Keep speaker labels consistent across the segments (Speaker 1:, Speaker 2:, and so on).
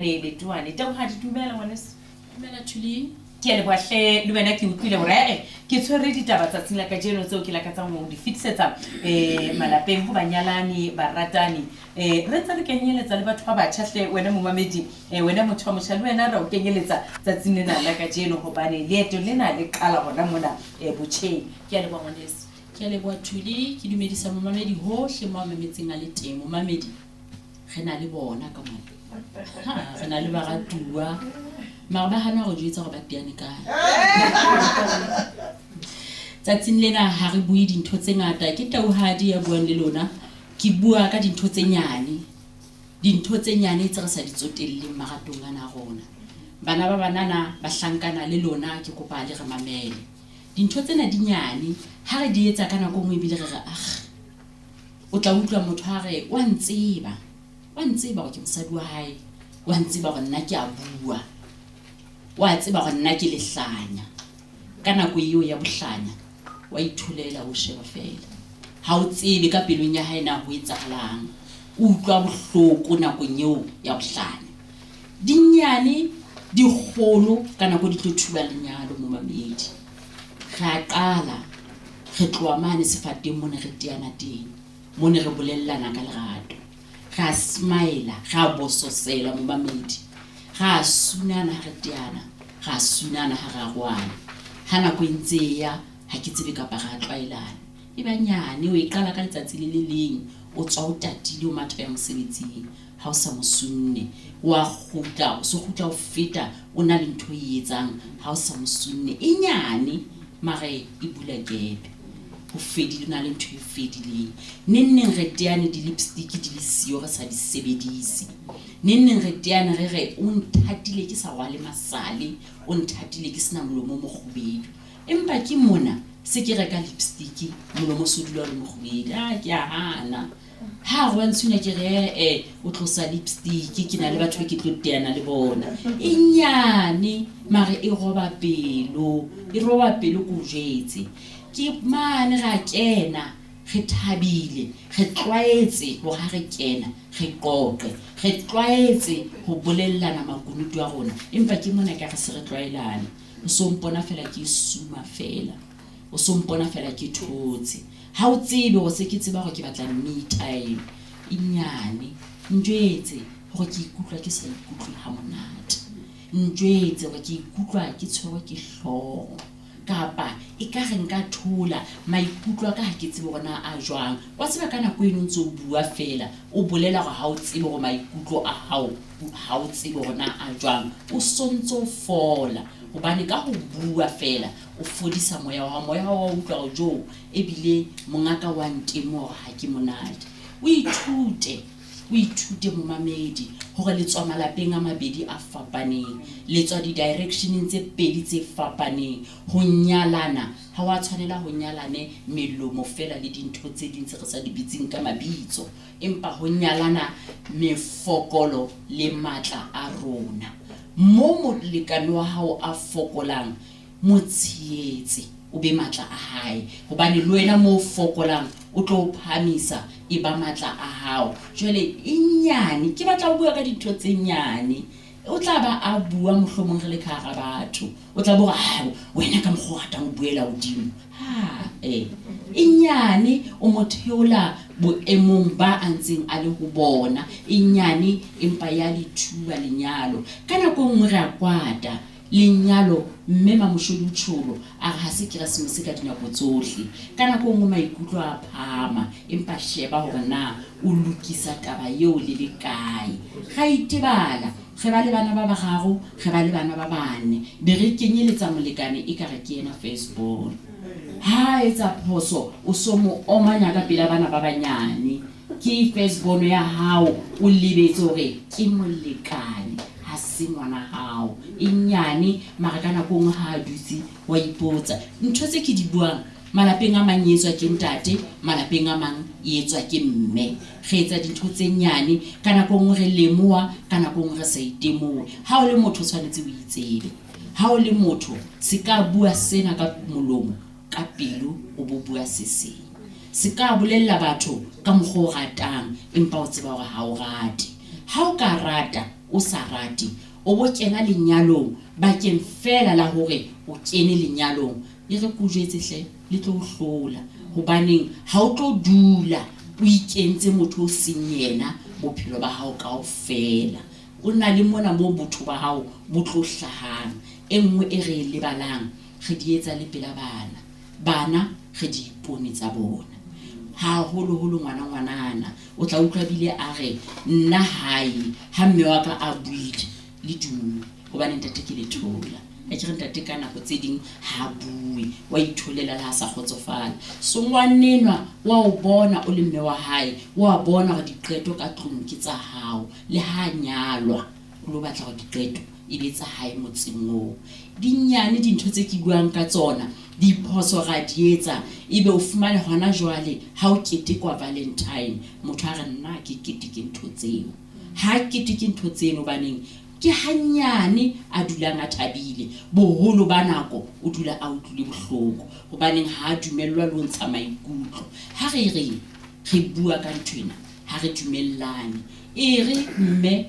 Speaker 1: le tuane teng ha ditumela ngwaneso
Speaker 2: dumela Thuli
Speaker 1: ke le bwahle le wena ke utlwile hore ke tshwere ditaba tsa tsela ka jeno tseo ke la ka tsang ho di fitisetsa malapeng ho banyalani baratani re tsa re kenyeletsa le batho ba batjha hle wena momamedi wena motho wa motjha le wena ra o kenyeletsa tsatsing lena la ka jeno hobane leeto lena le qala hona mona botjheng ke a le bua ngwaneso
Speaker 2: ke a leboha Thuli ke dumedisa momamedi hohle mo mametseng a le teng momamedi re na le bona ka mona re na le baratuwa mara ba hana go jwetsa go ba tiane kae tsatsing lena ha re bue dintho tse ngata ke tauhadi ya buang le lona ke bua ka dintho tse nyane tse re sa di tsotelleng maratong ana rona bana ba banana ba hlankana le lona ke kopa le re mamele dintho tsena di nyane ha re di etsa ka nako ngwe bile re re o tla utlwa motho ha re wa ntseba go ke mosadi wa hae wa ntseba go nna ke a bua wa tseba go nna ke lehlanya ka nako eo ya bohlanya wa ithulela o sheba fela ha o tsebe ka pelong ya hae na ho etsahalang o utlwa bohloko nakong eo ya bohlanya dinyane di kgolo ka nako di tlo thuba lenyalo mo mamedi ra qala re tloa mane sefateng mona re tiana teng mone re bolellana ka lerato ra smile ra bososela mo mamedi ra sunana ha re tiana ra sunana ha ra rwana ha nako ntse ya ha ke tsebe ka para tlwaelana e banyane o iqala ka letsatsi le le leng o tswa o tatile o matha ya mosebetsing ha o sa mosunne wa khutla o so khutla o feta o na le ntho e etsang ha o sa mosunne e nyane mare e bula gap o fedile na le ntho e fedileng nenneng re teane di lipstick di le sio re sa di sebedise nenneng re teane re o nthatile ke sa wale masale o nthatile ke sena molomo mo khubedu empa ke mona se ke reka lipstick molomo so dula le mo khubedu ke a hana ha re ntsuna ke re o tlosa lipstick ke na le batho ke tlo teana le bona inyane mare e roba pelo ko jetse ke mane ra kena re thabile re tlwaetse ho ha re kena re qoqe re tlwaetse ho bolellana makunutu a rona empa ke mona ka re se re tlwaelane o so mpona fela ke suma fela o so mpona fela ke thotse ha o tsebe go se ke tseba go ke batla me time inyane njwetse go ke ikutlwa ke sa ikutlwe ha monate njwetse go ke ikutlwa ke tshwerwe ke hlogo kapa e ka re nka thola maikutlo ka ha ke tsebe gona a jwang wa tseba ka nako eno ntse o bua fela o bolela go ha o tsebe go maikutlo a hao ha o tsebe gona a jwang o sontso fola gobane ka go bua fela o fodisa moya wa utlwa go jo ebile mongaka wa ntemo ha ke monate o ithute momamedi hore le tswa malapeng a mabedi a fapaneng le tswa di direction tse pedi tse fapaneng ho nyalana ha wa tshwanela ho nyalane melomo fela le dintho tse ding tse re sa di bitsing ka mabitso empa ho nyalana mefokolo le matla a rona mo lekano wa hao a fokolang motsietse o be matla a hae hobane le wena mo fokolang o tlo phamisa e ba matla a hao jwale inyane ke batla o bua ka dintho tse nyane o tla ba a bua mohlomong re le ka ga batho o tla bora wena ka mogorata o buela odimo inyane o motheola boemong ba antseng a le ho bona inyane empa ya le thuba lenyalo kana go ngwe ra kwata lenyalo mme mamoshodi utsholo a ha se Keresemose ka dinako tsohle kana go ngwe maikutlo a phama empa sheba hore na o lokisa taba eo le le kae ga itebala ge ba le bana ba bagaro ge ba le bana ba bane be re kenyeletsa molekane e ka re ke ena Facebook ha etsa phoso o so mo omanya ka pela bana ba banyane ke Facebook ya hao o lebetse hore ke molekane ha se ngwana hao inyane marakana go ngwe ha dutse wa ipotsa ntho tse ke di buang malapeng a manyetswa ke ntate malapeng a mang etswa ke mme ge etsa dintho tse nyane kana go ngwe re lemoa kana go ngwe re sa itemoe ha o le motho tshwanetse o itsebe ha o le motho se ka bua sena ka molomo ka pelo o bo bua seseng se ka bolella batho ka mogho ratang empa o tseba hore ha o rate ha o ka rata o sa rate o bo kena lenyalong bakeng fela la hore o kene lenyalong e re go jetse hle le tlo hlola hobaneng ha o tlo dula o ikentse motho o seng yena bophelo ba hao kaofela o na le mona mo botho ba hao bo tlo hlahang engwe e re lebalang re di etsa le pela bana re di ipone tsa bona ha holo ngwanana o tla utlwa bile a re nna hae ha mme wa ka a buile le dumo hobane ntate ke le thola a ke re ntate ka nako tse ding ha bue wa itholela la sa khotsofala so ngwanenwa wa o bona o le mme wa hae wa bona ga diqeto ka tlung ke tsa hao le ha nyalwa o lo batla go diqeto e be tsa hae motsingo dinyane dintho tse ke buang ka tsona di phoso ga di etsa ebe o fumane hona jwale ha o ketekwa Valentine motho a re nna ke keteke ntho tseo ha keteke ntho tseno baneng ke hanyane a dulang a thabile boholo ba nako o dula a utlwile bohloko hobaneng ha dumellwa le ho ntsha maikutlo ha re bua ka nthwena ha re dumellane e re mme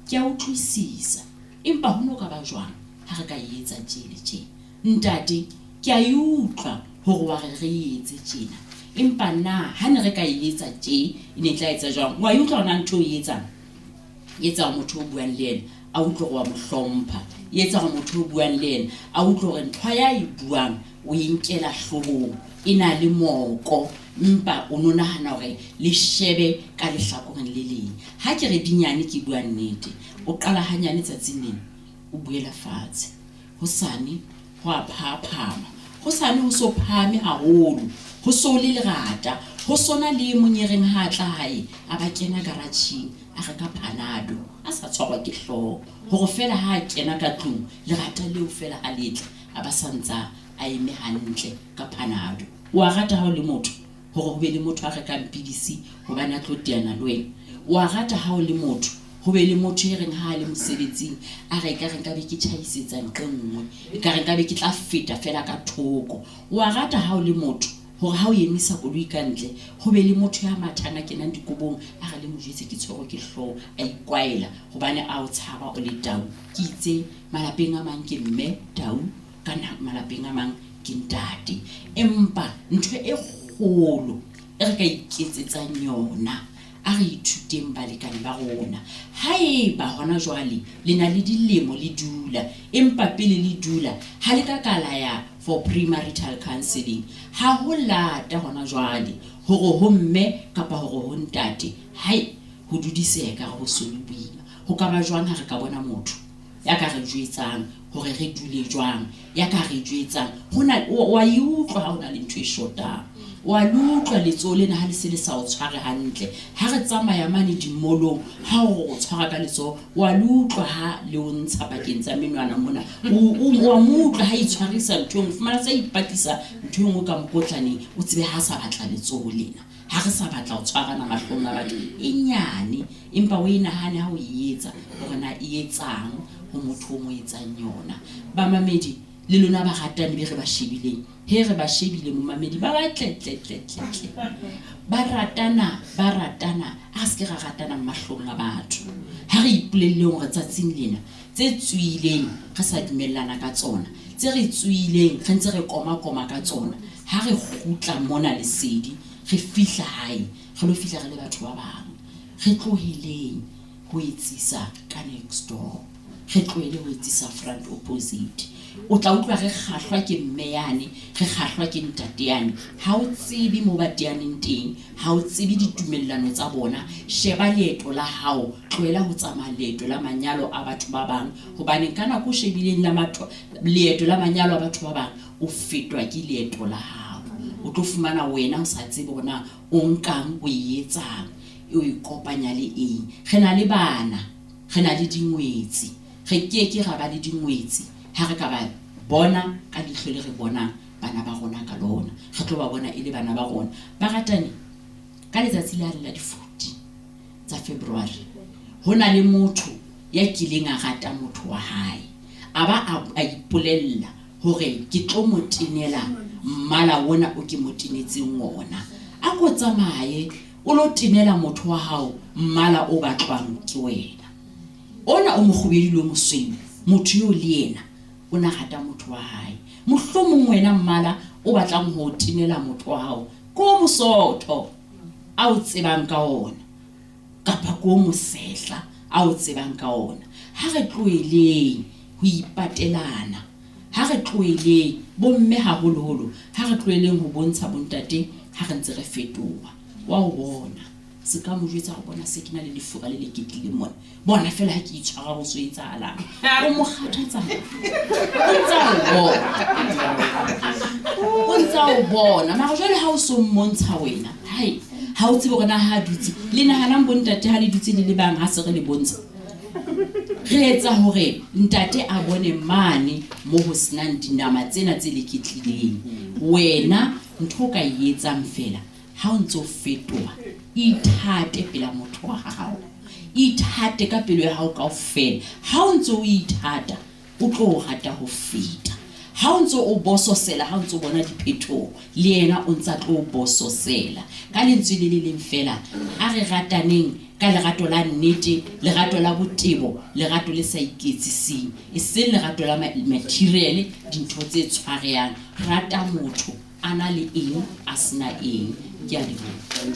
Speaker 2: ke a utlwisisa empa ho no ka ba jwang ha re ka etsa tjele ntate ke a utlwa hore wa re etse tjena empa na ha ne re ka etsa tje ine tla etsa jwang wa utlwa na ntho e etsa motho o buang le yena a utlwa wa mohlompha etsa go motho o buang le yena a utlwa gore ntwa ya e buang o inkela hlogong ina le moko mpa o nonahana hore le shebe ka lehlakoreng le leng ha ke re dinyane ke bua nnete o qala hanyane tsatsing lena o buela fatshe hosane ho a phaphama hosane ho so phame haholo ho so le lerata ho sona le monyereng ha tla hae a ba kena garageng a reka panado a sa tshwarwa ke hlooho hore fela ha kena ka tlung lerata leo fela a letla a ba santsa a eme hantle ka panado wa rata ha o le motho hore ho be le motho a rekang pidisi hobane a tlo teana le wena wa rata ha o le motho ho be le motho e reng ha le mosebetsing a re ka be ke tshaisetsa nqengwe e ka re ka be ke tla feta fela ka thoko wa rata ha o le motho hore ha o emisa koloi ka ntle ho be le motho ya mathanga kenang dikobong a re le mojetse ke tshwero ke hloho a ikwaela hobane a o tshaba o le tau ke itse malapeng a mang ke mme tau kana malapeng a mang ke ntate empa ntho e kgolo e re ka iketsetsang yona a re ithuteng balekane ba rona haeba hona jwale le na le dilemo le dula empa pele le dula ha le ka kala ya for premarital counseling ha ho lata hona jwale hore ho mme kapa hore ho ntate hai ho dudiseha ka go solo boima ho ka ba jwang ha re ka bona motho ya ka re jwetsang hore re dule jwang ya ka re jwetsang hona wa utlwa ha ona le ntwe shota wa lutlwa letsole na ha le se le sa o tshware hantle ha re tsamaya mane dimolong ha o tshwara ka letso wa lutlwa ha le o ntsha bakeng tsa menwana mona wa mutla ha itshwarisa ntho ngwe fumana sa ipatisa ntho ngwe ka mokotlaneng o tsebe ha sa batla letsole na ha re sa batla o tshwarana mahlong a batho inyane empa o inahane ha o etsa hore na etsang ho motho o mo etsang yona ba mamedi le lona ba ratane be re ba shebileng he re ba shebile mo mamedi ba tletletletle ba ratana a se ke ra ratana mahlong a batho ha re ipolelleng hore tsatsing lena tse tswileng re sa dumellana ka tsona tse re tswileng re ntse re koma ka tsona ha re gutla mona le sedi re fihla hae re lo fihla re le batho ba bang re tlohileng ho etsisa ka next door re tlohile ho etsisa front opposite o tla utlwa re kgahlwa ke mme yane re kgahlwa ke ntate yane ha o tsebe mo ba teaneng teng ha o tsebe ditumellano tsa bona sheba leeto la hao tlohela ho tsamaya leeto la manyalo a batho ba bang hobane kana go shebileng la leeto la manyalo a batho ba bang o fetwa ke leeto la hao o tlo fumana wena o sa tsebe bona o nkang o etsang o ikopanya le eng re na le bana re na le dingwetsi re ke ra ba le dingwetsi ha re ka ba bona ka dihlo le re bona bana ba rona ka lona re tlo ba bona ile bana ba rona ba ratane ka letsatsi la di 14 tsa February hona le motho ya kileng a rata motho wa hae aba a ipolella hore ke tlo motenela mmala wona o ke motenetseng wona a go tsamaye o lo tenela motho wa hao mmala o batlwang ke wena ona o mokgubedile o mosweu motho yo le yena o na rata motho wa hae mohlomong wena mmala o batlang ho tinela motho wa hao ko mosotho a o tsebang ka ona kapa ko mosehla a o tsebang ka ona ha re tloeleng ho ipatelana ha re tloeleng bomme haholoholo ha re tloeleng ho bontsha bontate ha re ntse re fetoha wa o bona se ka mo jwetsa go bona se kena le lefura le leketlile mona bona fela ha ke itshwara go so etsahalang o mo kgathatsa o ntsa o bona mara jwale ha o so mmontsha wena hai ha o tsebe gore na ha dutse le nahanang bontate ha le dutse le bang ha se re le bontsha re etsa hore ntate a bone mane mo ho senang dinama tsena tse leketlileng wena ntho ka e etsang fela ha o ntse o fetoha ithate pela motho wa hao ithate ka pelo ya hao kaofela ha o ntse o ithata o tlo o rata ho feta ha o ntse o bososela ha o ntse o bona diphethoho le yena o ntse tlo o bososela ka lentswe le leng fela a re rataneng ka lerato la nnete lerato la botebo lerato le sa iketsising e se lerato la material dintho tse tshwarehang rata motho ana le eng a sena eng ke a leboha